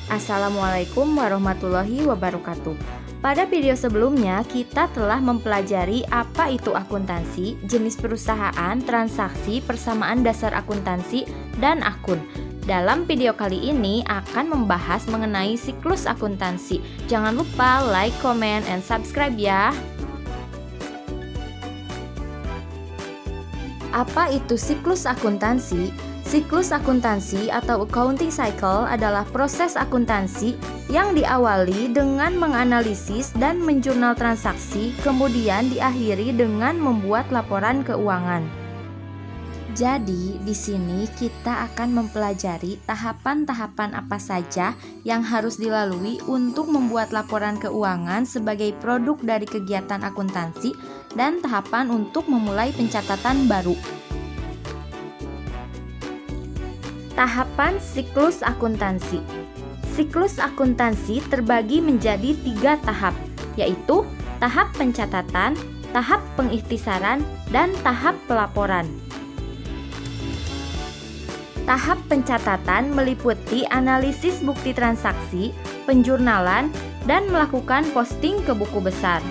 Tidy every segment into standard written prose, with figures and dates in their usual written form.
Assalamualaikum warahmatullahi wabarakatuh. Pada video sebelumnya, kita telah mempelajari apa itu akuntansi, jenis perusahaan, transaksi, persamaan dasar akuntansi, dan akun. Dalam video kali ini akan membahas mengenai siklus akuntansi. Jangan lupa like, comment, and subscribe ya. Apa itu siklus akuntansi? Siklus akuntansi atau accounting cycle adalah proses akuntansi yang diawali dengan menganalisis dan menjurnal transaksi, kemudian diakhiri dengan membuat laporan keuangan. Jadi, di sini kita akan mempelajari tahapan-tahapan apa saja yang harus dilalui untuk membuat laporan keuangan sebagai produk dari kegiatan akuntansi dan tahapan untuk memulai pencatatan baru. Tahapan siklus akuntansi. Siklus akuntansi terbagi menjadi 3 tahap, yaitu tahap pencatatan, tahap pengikhtisaran, dan tahap pelaporan. Tahap pencatatan meliputi analisis bukti transaksi, penjurnalan, dan melakukan posting ke buku besar.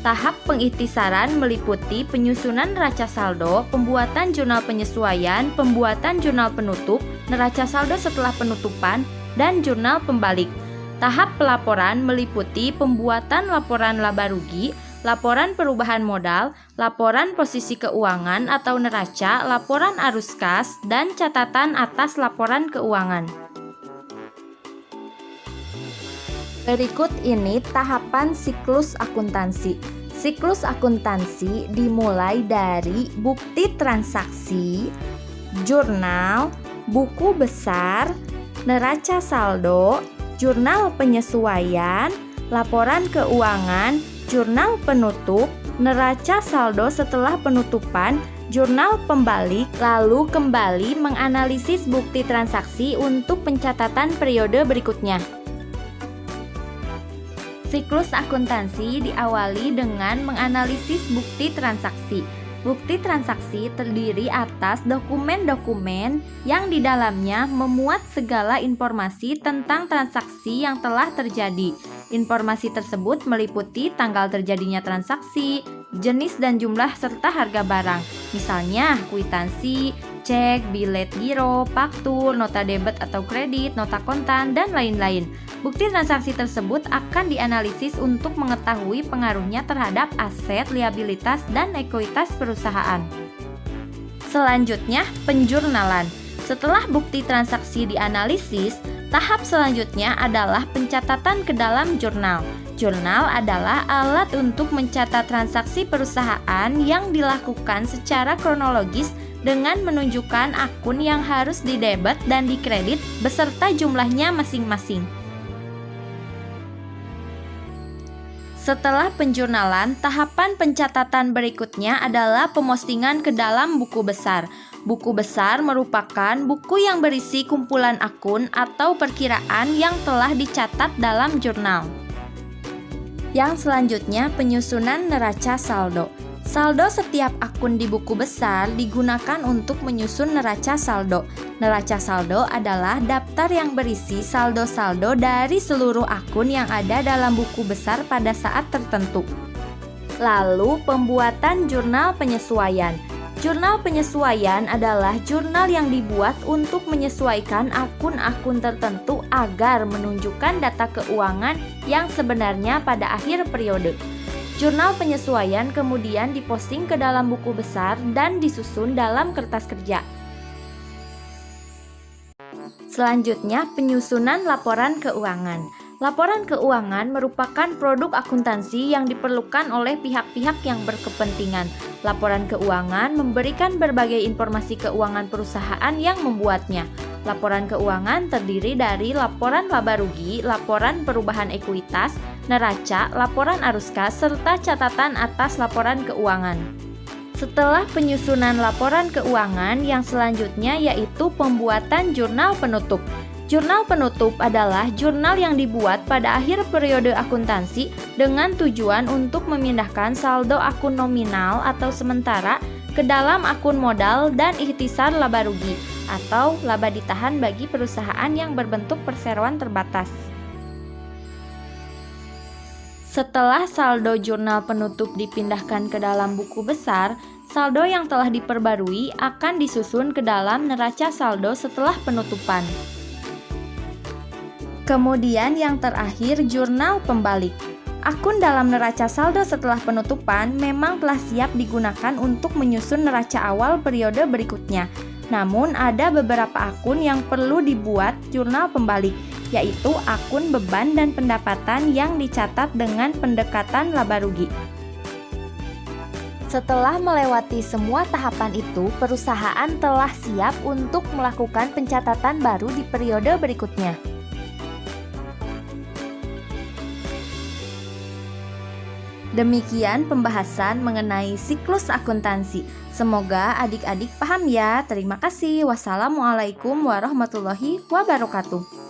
Tahap pengikhtisaran meliputi penyusunan neraca saldo, pembuatan jurnal penyesuaian, pembuatan jurnal penutup, neraca saldo setelah penutupan, dan jurnal pembalik. Tahap pelaporan meliputi pembuatan laporan laba rugi, laporan perubahan modal, laporan posisi keuangan atau neraca, laporan arus kas, dan catatan atas laporan keuangan. Berikut ini tahapan siklus akuntansi. Siklus akuntansi dimulai dari bukti transaksi, jurnal, buku besar, neraca saldo, jurnal penyesuaian, laporan keuangan, jurnal penutup, neraca saldo setelah penutupan, jurnal pembalik, lalu kembali menganalisis bukti transaksi untuk pencatatan periode berikutnya. Siklus akuntansi diawali dengan menganalisis bukti transaksi. Bukti transaksi terdiri atas dokumen-dokumen yang di dalamnya memuat segala informasi tentang transaksi yang telah terjadi. Informasi tersebut meliputi tanggal terjadinya transaksi, jenis dan jumlah serta harga barang. Misalnya kwitansi, cek, bilet giro, faktur, nota debit atau kredit, nota kontan, dan lain-lain. Bukti transaksi tersebut akan dianalisis untuk mengetahui pengaruhnya terhadap aset, liabilitas, dan ekuitas perusahaan. Selanjutnya, penjurnalan. Setelah bukti transaksi dianalisis, tahap selanjutnya adalah pencatatan ke dalam jurnal. Jurnal adalah alat untuk mencatat transaksi perusahaan yang dilakukan secara kronologis dengan menunjukkan akun yang harus didebet dan dikredit beserta jumlahnya masing-masing. Setelah penjurnalan, tahapan pencatatan berikutnya adalah pemostingan ke dalam buku besar. Buku besar merupakan buku yang berisi kumpulan akun atau perkiraan yang telah dicatat dalam jurnal. Yang selanjutnya, penyusunan neraca saldo. Saldo setiap akun di buku besar digunakan untuk menyusun neraca saldo. Neraca saldo adalah daftar yang berisi saldo-saldo dari seluruh akun yang ada dalam buku besar pada saat tertentu. Lalu, pembuatan jurnal penyesuaian. Jurnal penyesuaian adalah jurnal yang dibuat untuk menyesuaikan akun-akun tertentu agar menunjukkan data keuangan yang sebenarnya pada akhir periode. Jurnal penyesuaian kemudian diposting ke dalam buku besar dan disusun dalam kertas kerja. Selanjutnya, penyusunan laporan keuangan. Laporan keuangan merupakan produk akuntansi yang diperlukan oleh pihak-pihak yang berkepentingan. Laporan keuangan memberikan berbagai informasi keuangan perusahaan yang membuatnya. Laporan keuangan terdiri dari laporan laba rugi, laporan perubahan ekuitas, neraca, laporan arus kas, serta catatan atas laporan keuangan. Setelah penyusunan laporan keuangan, yang selanjutnya yaitu pembuatan jurnal penutup. Jurnal penutup adalah jurnal yang dibuat pada akhir periode akuntansi dengan tujuan untuk memindahkan saldo akun nominal atau sementara ke dalam akun modal dan ikhtisar laba rugi atau laba ditahan bagi perusahaan yang berbentuk perseroan terbatas. Setelah saldo jurnal penutup dipindahkan ke dalam buku besar, saldo yang telah diperbarui akan disusun ke dalam neraca saldo setelah penutupan. Kemudian yang terakhir, jurnal pembalik. Akun dalam neraca saldo setelah penutupan memang telah siap digunakan untuk menyusun neraca awal periode berikutnya. Namun ada beberapa akun yang perlu dibuat jurnal pembalik, yaitu akun beban dan pendapatan yang dicatat dengan pendekatan laba rugi. Setelah melewati semua tahapan itu, perusahaan telah siap untuk melakukan pencatatan baru di periode berikutnya. Demikian pembahasan mengenai siklus akuntansi. Semoga adik-adik paham ya. Terima kasih. Wassalamualaikum warahmatullahi wabarakatuh.